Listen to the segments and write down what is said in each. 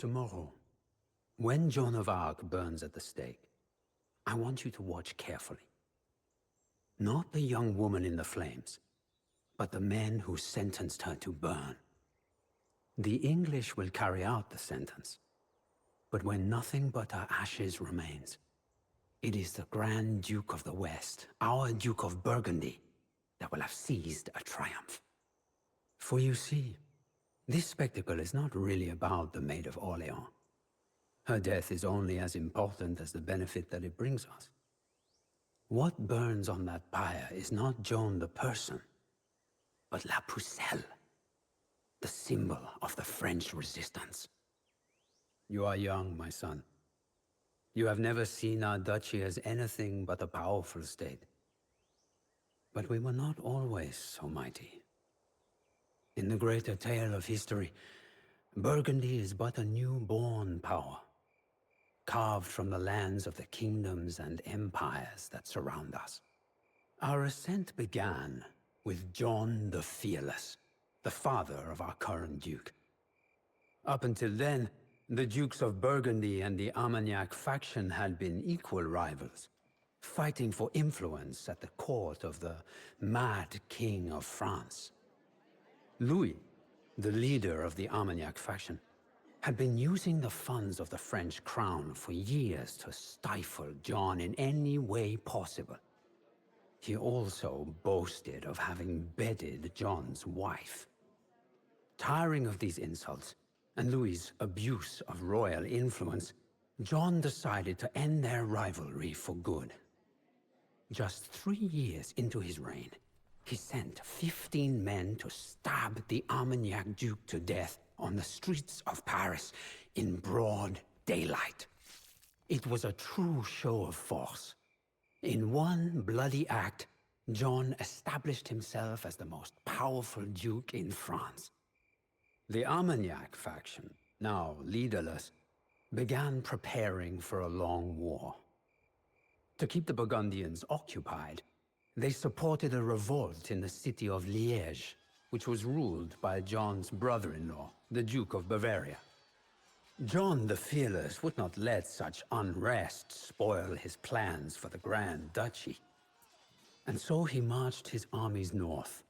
Tomorrow, when Joan of Arc burns at the stake, I want you to watch carefully. Not the young woman in the flames, but the men who sentenced her to burn. The English will carry out the sentence, but when nothing but her ashes remains, it is the Grand Duke of the West, our Duke of Burgundy, that will have seized a triumph. For you see, this spectacle is not really about the Maid of Orleans. Her death is only as important as the benefit that it brings us. What burns on that pyre is not Joan the person, but La Pucelle, the symbol of the French resistance. You are young, my son. You have never seen our duchy as anything but a powerful state. But we were not always so mighty. In the greater tale of history, Burgundy is but a newborn power, carved from the lands of the kingdoms and empires that surround us. Our ascent began with John the Fearless, the father of our current duke. Up until then, the Dukes of Burgundy and the Armagnac faction had been equal rivals, fighting for influence at the court of the Mad King of France. Louis, the leader of the Armagnac faction, had been using the funds of the French crown for years to stifle John in any way possible. He also boasted of having bedded John's wife. Tiring of these insults, and Louis's abuse of royal influence, John decided to end their rivalry for good. Just 3 years into his reign, he sent 15 men to stab the Armagnac Duke to death on the streets of Paris in broad daylight. It was a true show of force. In one bloody act, John established himself as the most powerful duke in France. The Armagnac faction, now leaderless, began preparing for a long war. To keep the Burgundians occupied, they supported a revolt in the city of Liège, which was ruled by John's brother-in-law, the Duke of Bavaria. John the Fearless would not let such unrest spoil his plans for the Grand Duchy. And so he marched his armies north,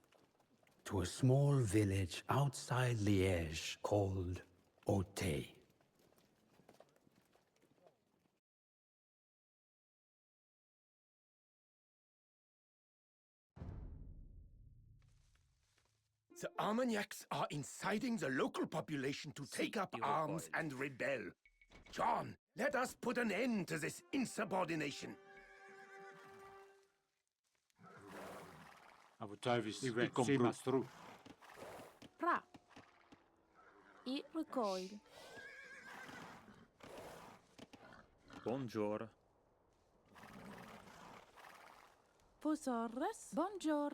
to a small village outside Liège called Auteuil. The Armagnacs are inciting the local population to take up arms and rebel. John, let us put an end to this insubordination. Avutavis, see us through. Pra. I recoil. Bonjour. Posorres. Bonjour.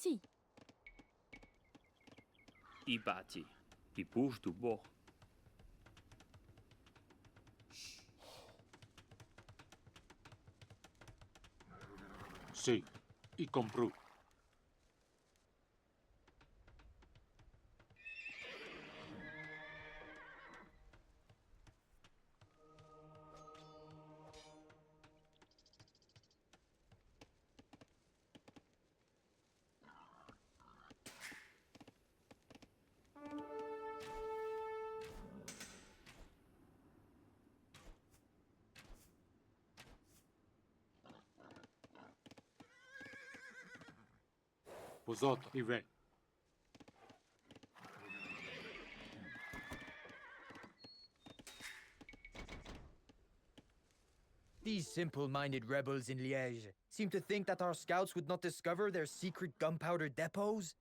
Si. I bati. I bouge du bord. Sí, y compró. Позото и ве. These simple-minded rebels in Liège seem to think that our scouts would not discover their secret gunpowder depots.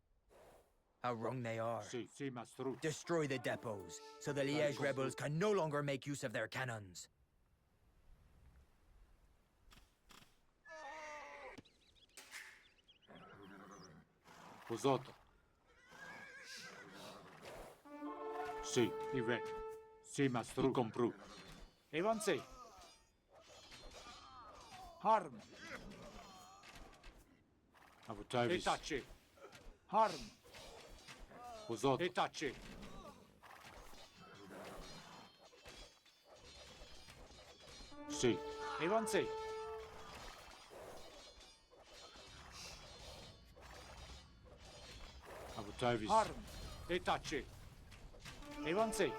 How wrong they are. Si, maestro. Destroy the depots, so the Liège rebels can no longer make use of their cannons. Vosoto. Si, Ive. Si, maestro. I compru. Evansei. Harm. Avutavis. Etace. Harm. Vosoto. Etace. Si. Evansei. Avutavis. Harm. Etace. Evansei.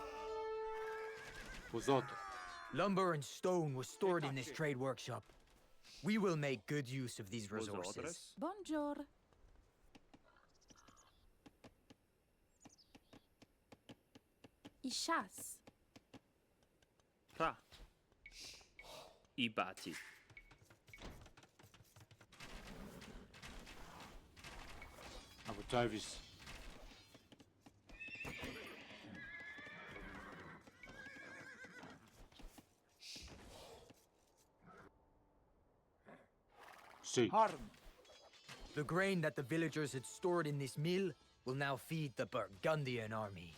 Vosoto. Lumber and stone was stored in this trade workshop. We will make good use of these resources. Bonjour. I Chasse. Ra. I bati. Avutavis. Si. Harm. The grain that the villagers had stored in this mill will now feed the Burgundian army.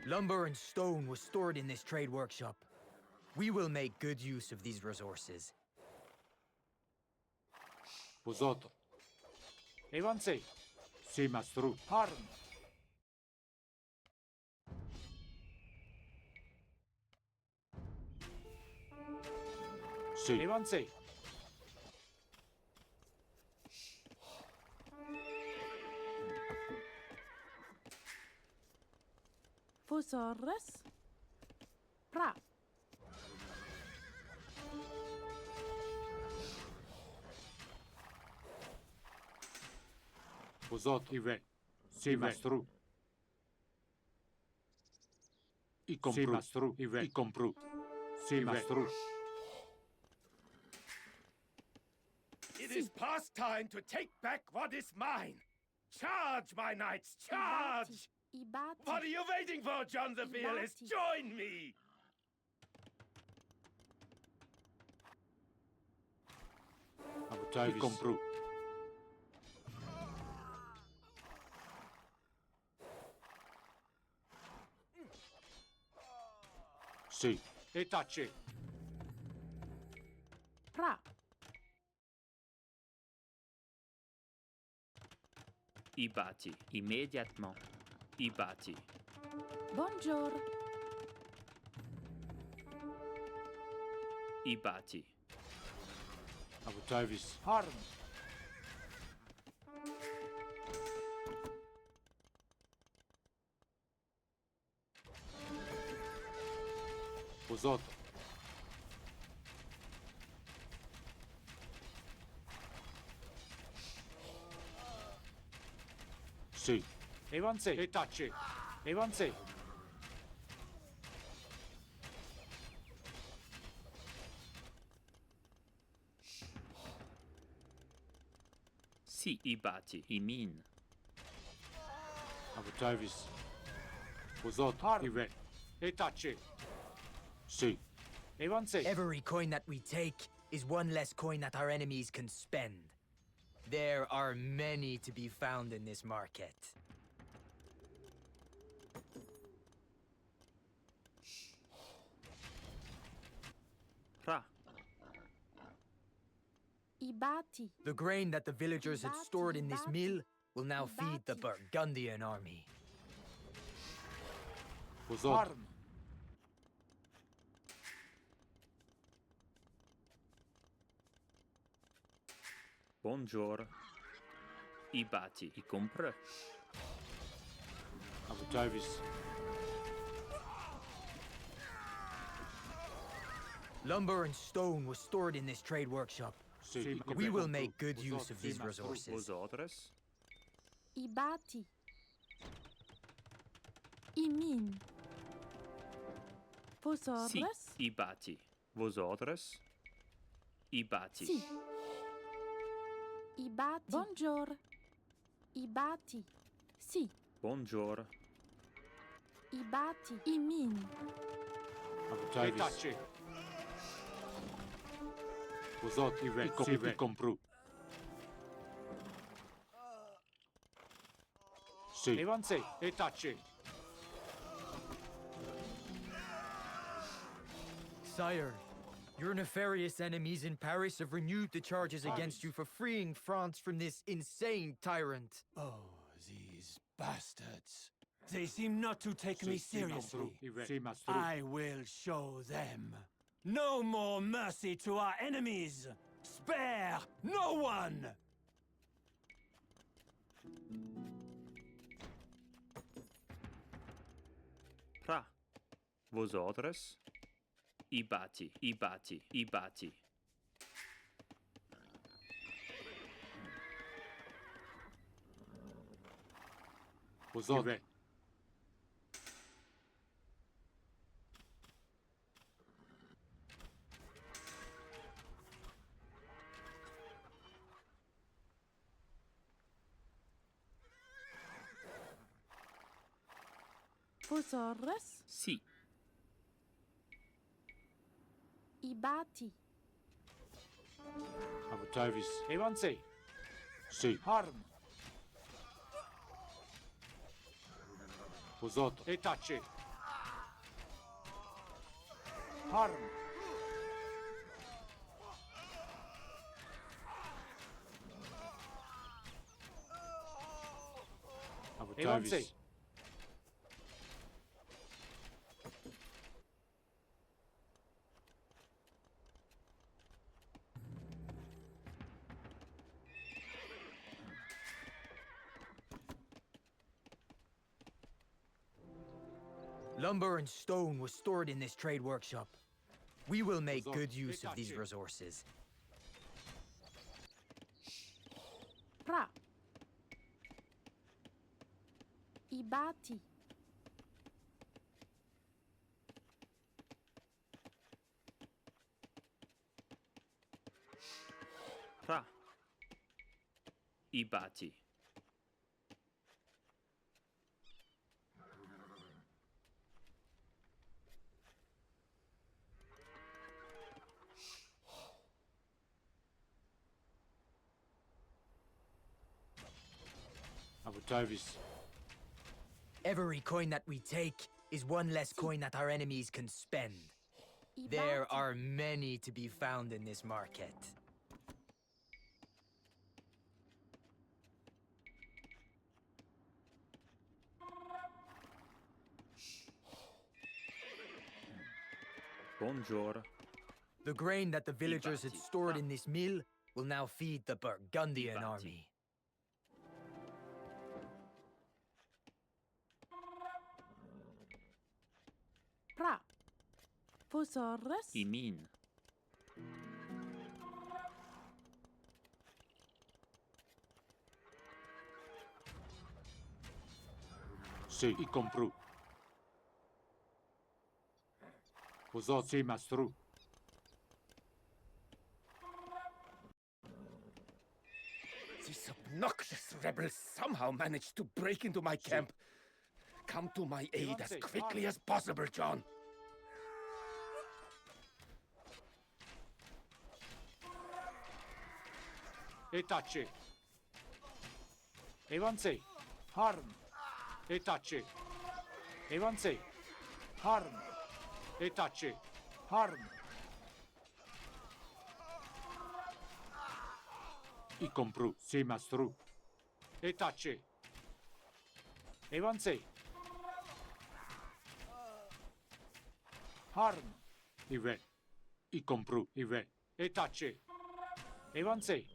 Lumber and stone was stored in this trade workshop. We will make good use of these resources. Vosoto. Evansei. Si, maestro. Harm. Si. Evansei. Fosores. Pra. Vosoto. Ive. Si, maestro. I compru. Si, maestro. Ive. I compru. Si, maestro. It is past time to take back what is mine. Charge, my knights, charge! Ibati. What are you waiting for, John the Fearless? Ibati. Join me! Avutavis. I compru. Si. Etace. Pra. I bati. Immédiatement. I bati. Bonjour. I bati. Avutavis. Harm. Vosoto. Si. Evansei. Etace. Evansei. Si, i bati. I min. Avutavis. Vosoto. Harm. Ive. Etace. Si. Evansei. Every coin that we take is one less coin that our enemies can spend. There are many to be found in this market. Ra. Ibati. The grain that the villagers had stored in this mill will now feed the Burgundian army. Vosoto. Harm. Bonjour. I bati. I compre. Avutavis. Lumber and stone was stored in this trade workshop. Si. We will make good use of these resources. Vosotros. Ibati. Imin. Sì, Vosotros. Ibati. Vosotros. Ibati. Sì. Ibati. Bonjour. Ibati. Sì. Bonjour. Ibati. Imin. Etace. Vosot i compru. Sì. Evanze, etace. Sire, your nefarious enemies in Paris have renewed the charges against you for freeing France from this insane tyrant. Oh, these bastards. They seem not to take me seriously. Sì, mastro. I will show them. No more mercy to our enemies! Spare no one! Pra. Vosotros. Ibati. Ibati. Ibati. Vosot. Vosotros. Sì. Ibati. Avutavis. Evanze. Sì. Harm. Vosot. Etace. Harm. Avutavis. Lumber and stone was stored in this trade workshop. We will make good use of these resources. Pra. Ibati. Pra. Ibati. Avutavis. Every coin that we take is one less coin that our enemies can spend. There Ibati. are many to be found in this market. Bonjour. The grain that the villagers had Ibati. stored in this mill will now feed the Burgundian Ibati. army. Pra. Vosotros. Imin. Sì, i compru. Vosot. Sì, mastro. These obnoxious rebels somehow managed to break into my camp. Come to my aid as quickly as possible, John. Etace. Evanze. Harm. Etace. Evanze. Harm. Etace. Harm. I compru. Sì, mastro. Etace. Evanze. Harm. Ive. I compru. Ive. Etace. Evanze.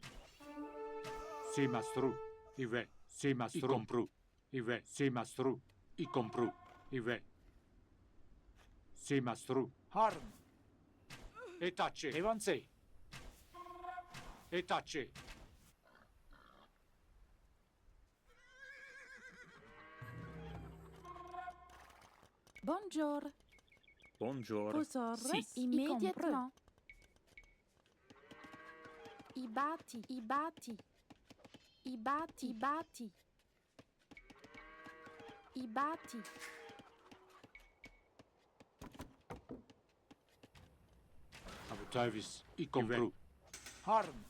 Sì, mastro. Ive. Sì, mastro. I compru. Ive. Sì, mastro. I compru. Ive. Sì, mastro. Harm. Etace. Evanze. Etace. Bonjour. Bonjour. Posorres Sì. immédiatement. Ibati, ibati. Ibati, ibati. Ibati. Abutais, y compru. Harm,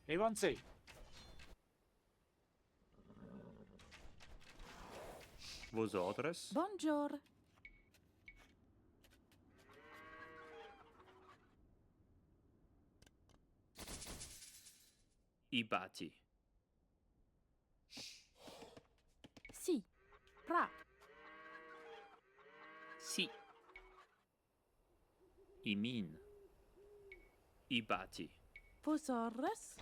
avancez. Vosotros. Bonjour. Ibati. Si. Pra. Sì. Imin. Ibati. Posorres.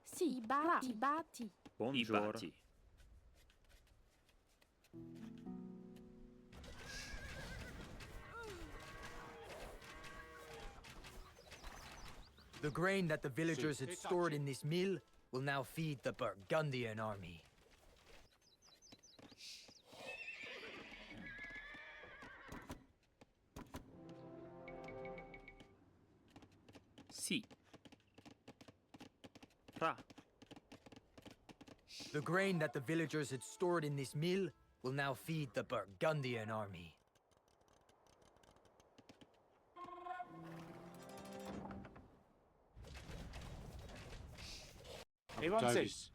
Si. Ibati, ibati. Bonjour. Ibati. The grain that the villagers had stored in this mill will now feed the Burgundian army. Sì. Pra. The grain that the villagers had stored in this mill will now feed the Burgundian army. Avancez.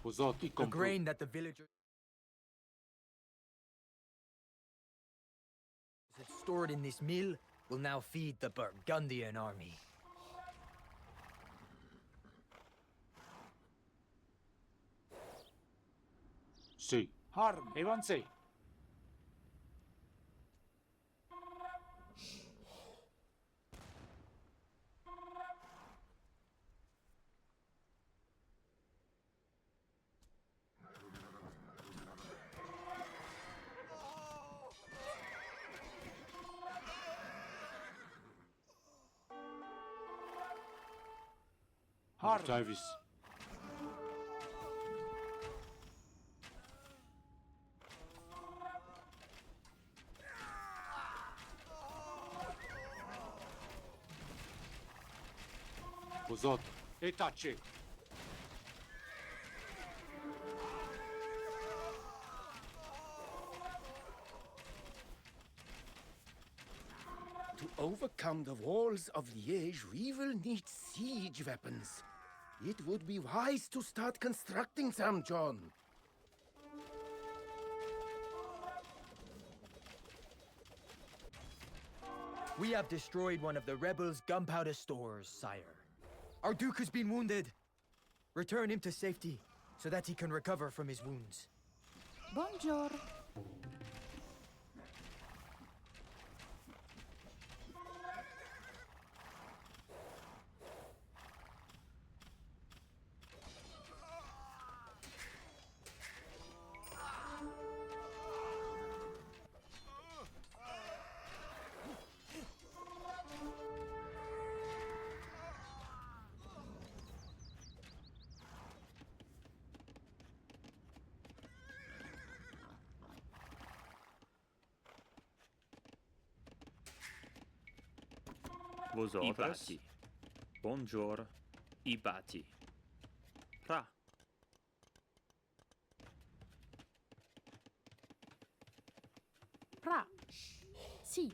Vous autres, y The compru. grain that the villagers had stored in this mill will now feed the Burgundian army. Si. Harm, avancez. Abutais. Vous autres, étachez. To overcome the walls of Liège, we will need siege weapons. It would be wise to start constructing some, John. We have destroyed one of the rebels' gunpowder stores, sire. Our duke has been wounded. Return him to safety, so that he can recover from his wounds. Bonjour. Vosotros. Ibati. Bonjour. Ibati. Pra. Pra. Si.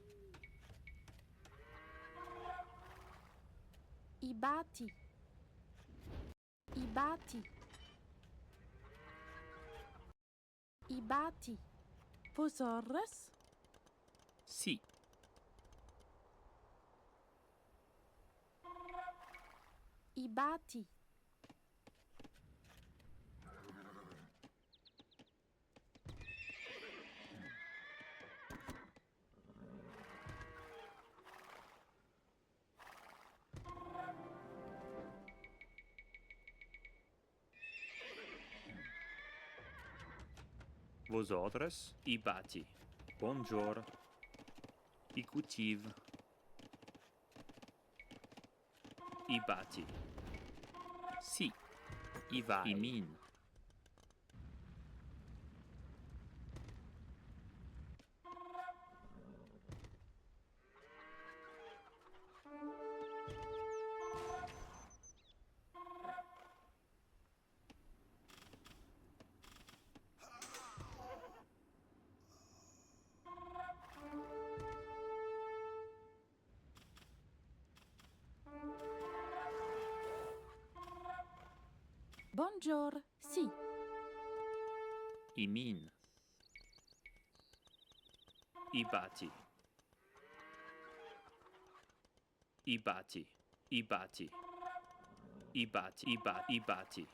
Ibati. Ibati. Ibati. Posorres. Sì. Ibati. Vos ordres, Ibati. Bonjour. Écoutive. Ibati. Si. Iva. Imin. Bonjour. Si. Imin. Ibati. Ibati. Ibati. Ibati. Ibati.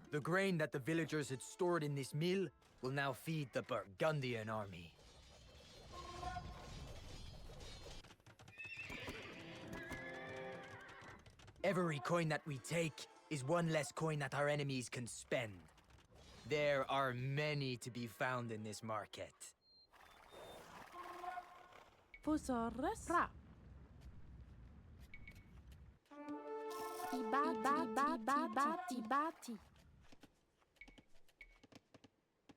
The grain that the villagers had stored in this mill will now feed the Burgundian army. Every coin that we take is one less coin that our enemies can spend. There are many to be found in this market. Vos ordres. Ra. Ibati.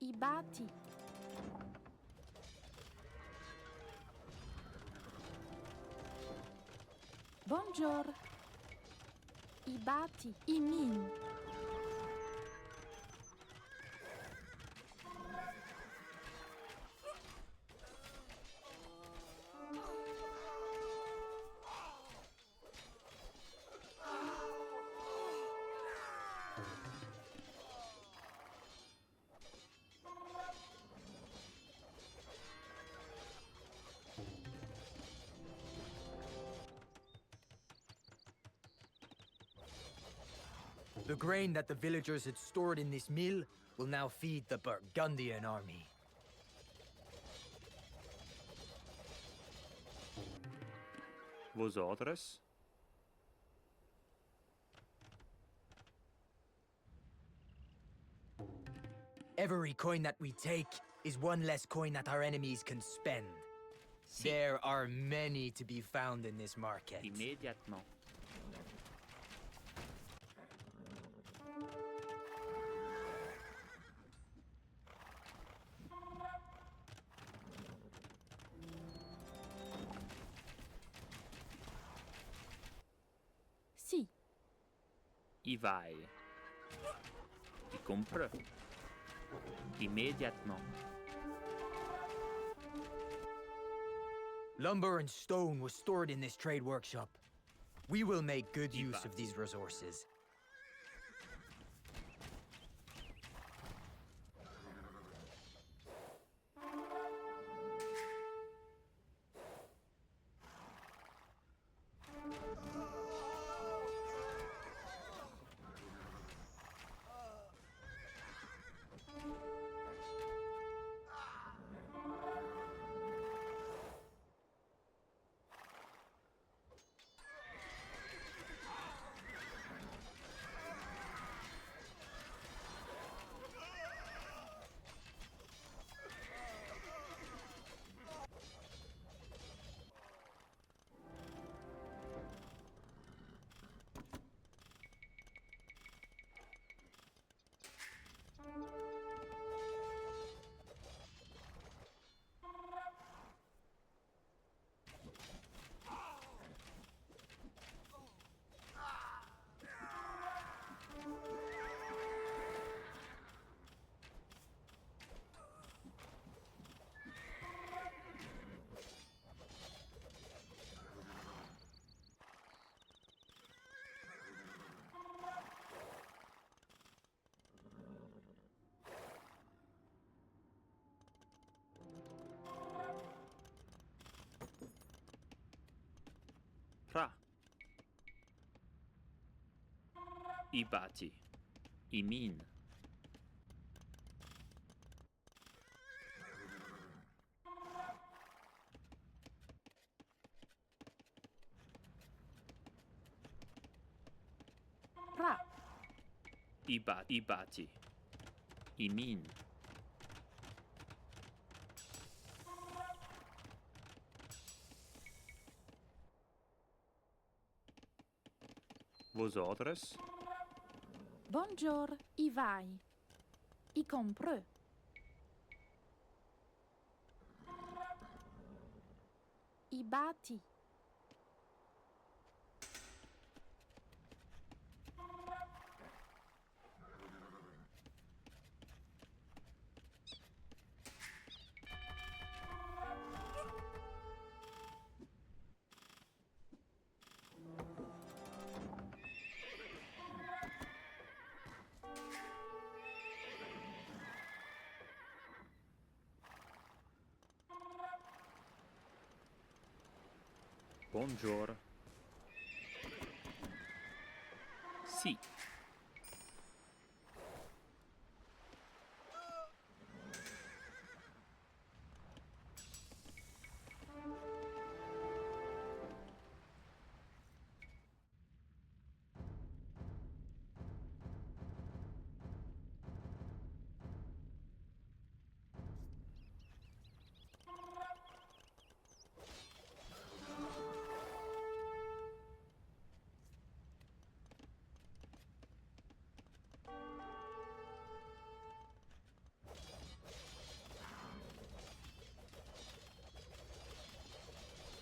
Ibati. Bonjour. Ibati. Imin. The grain that the villagers had stored in this mill will now feed the Burgundian army. Vos ordres? Every coin that we take is one less coin that our enemies can spend. There are many to be found in this market. Immédiatement. Si. Y vai. Y comprends. Immédiatement. Lumber and stone was stored in this trade workshop. We will make good use of these resources. Ra. Ibati. Imin. Ibati. Imin. Vosotros. Bonjour, y vai. Y compreux. Y bati. Bonjour. Sì.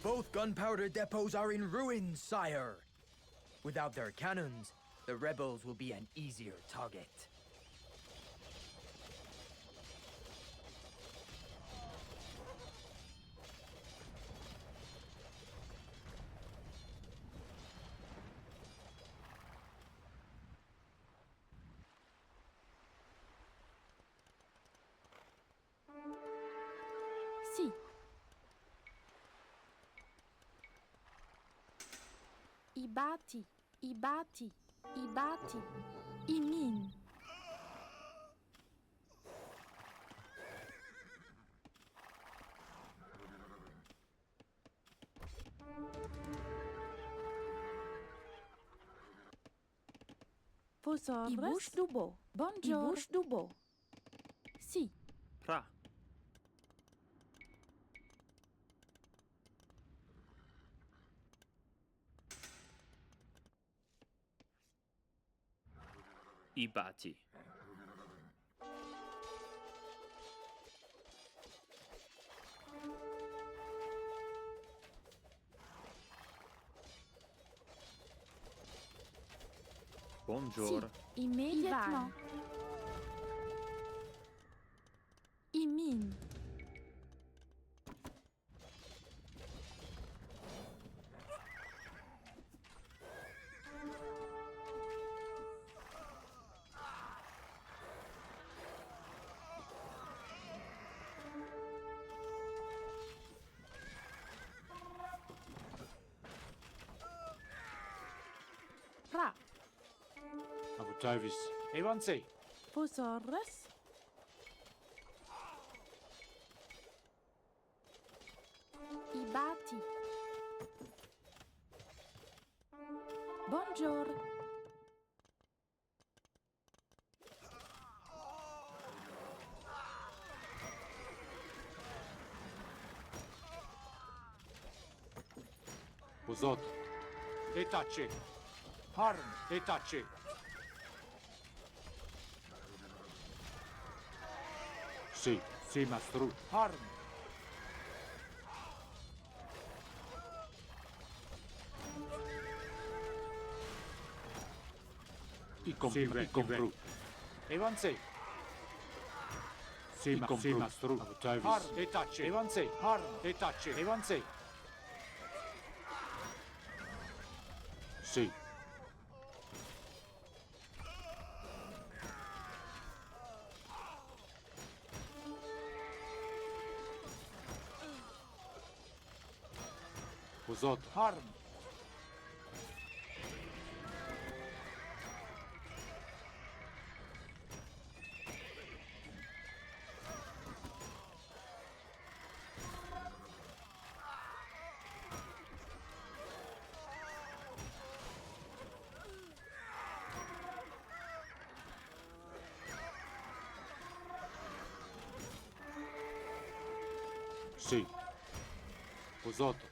Both gunpowder depots are in ruins, sire. Without their cannons, the rebels will be an easier target. Si. Ibati. Ibati. Ibati. Imin. Vosotros. Ibush dubo. Bonjour. Ibush dubo. Si. Pra. Ibati. Bonjour. Si. Immédiatement. Imin. Pra. Avutovis. Evanse. Vosotros. Ibati. Bonjour. Vosot. Etace. Harm. Etace. Sì. Sì, mastru. Harm. I compru. Evanse. Sì, mastru. Avutovis. Harm. Etace. Evanse. Harm. Etace. Evanse. Sì. Vosot. Harm. Sì. Posato.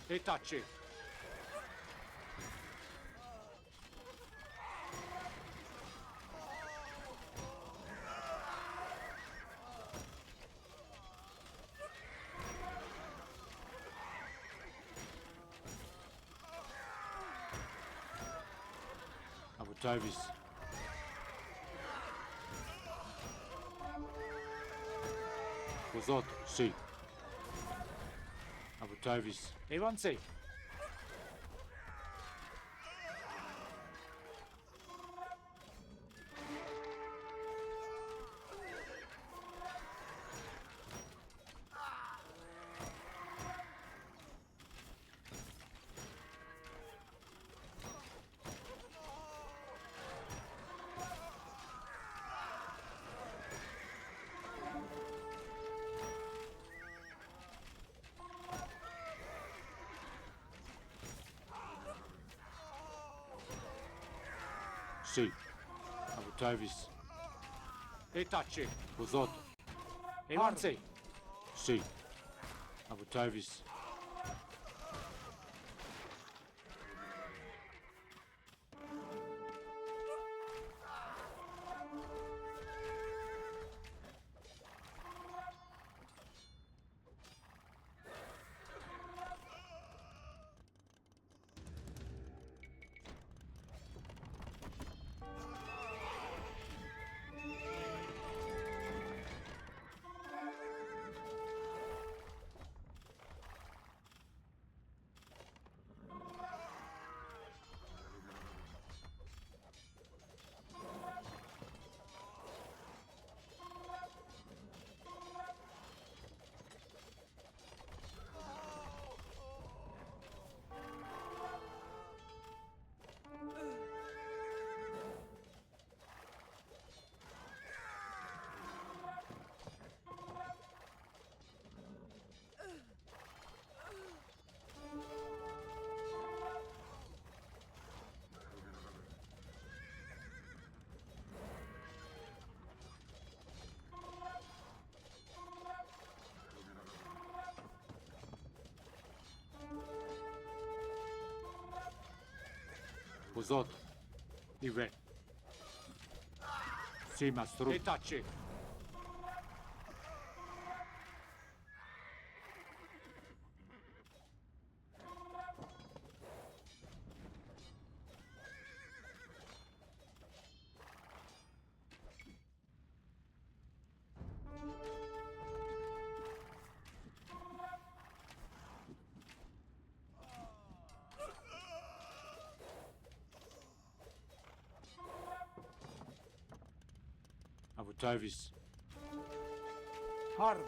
E taci. Avutavis. Posato. Sì. Avutavis. Evansei. Sì. Avutavis. E taci. Posato. Evansei. Sì. Avutavis. Posato. Ive. Sì, mastro. E taci. Avutavis. Harm.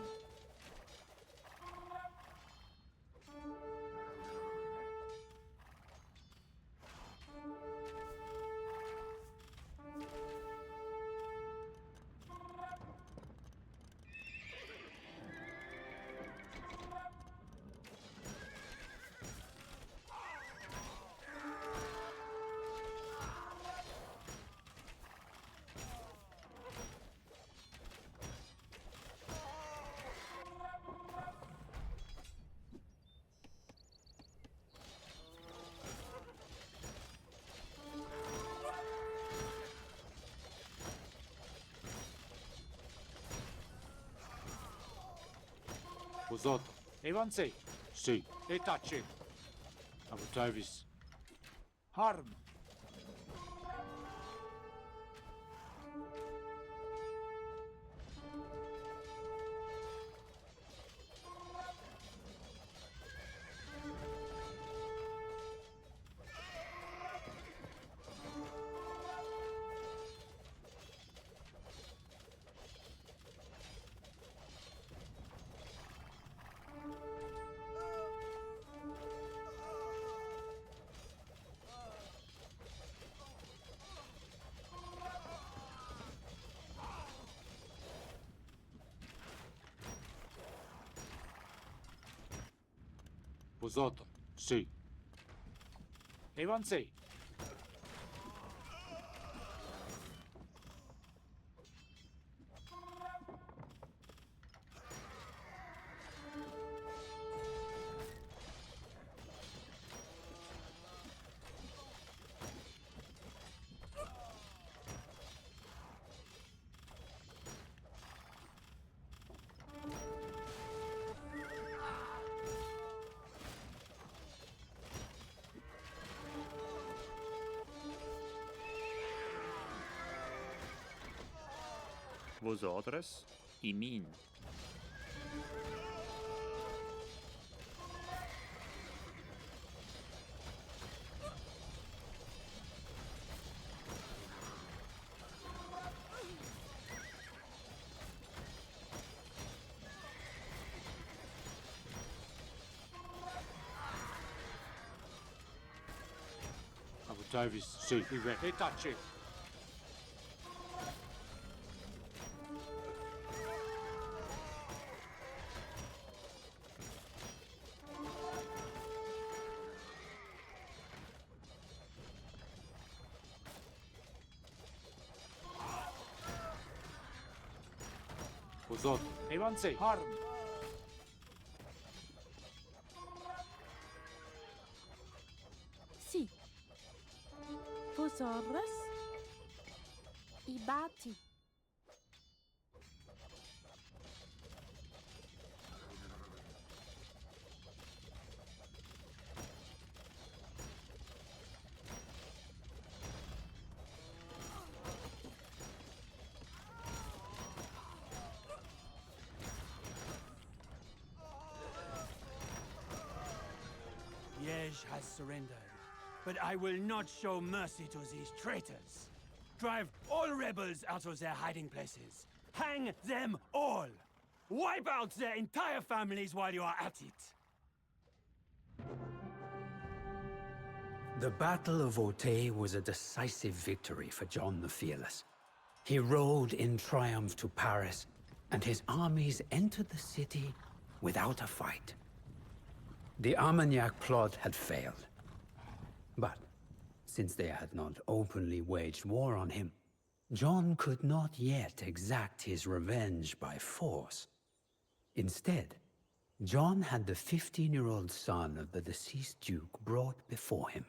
Posato. Evansei. Sì. E taci. Avutavis. Harm. Posato. Sì. Evansei. Vosotros y min. Davis, sì, e tace. Uzot, evanse, harm. Si. Vosotros y Bati. Liege has surrendered, but I will not show mercy to these traitors. Drive all rebels out of their hiding places. Hang them all! Wipe out their entire families while you are at it! The Battle of Auteuil was a decisive victory for John the Fearless. He rode in triumph to Paris, and his armies entered the city without a fight. The Armagnac plot had failed. But since they had not openly waged war on him, John could not yet exact his revenge by force. Instead, John had the 15-year-old son of the deceased duke brought before him.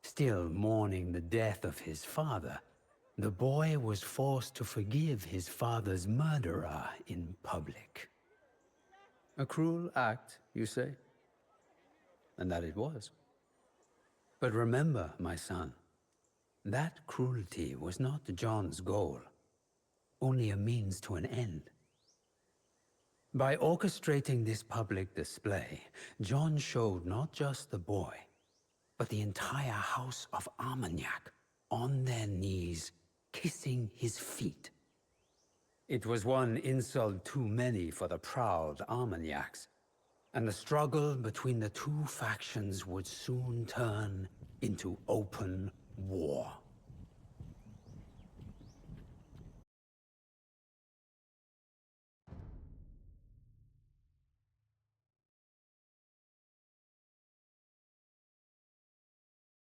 Still mourning the death of his father, the boy was forced to forgive his father's murderer in public. A cruel act, you say? And that it was. But remember, my son, that cruelty was not John's goal, only a means to an end. By orchestrating this public display, John showed not just the boy, but the entire house of Armagnac on their knees, kissing his feet. It was one insult too many for the proud Armagnacs, and the struggle between the two factions would soon turn into open war.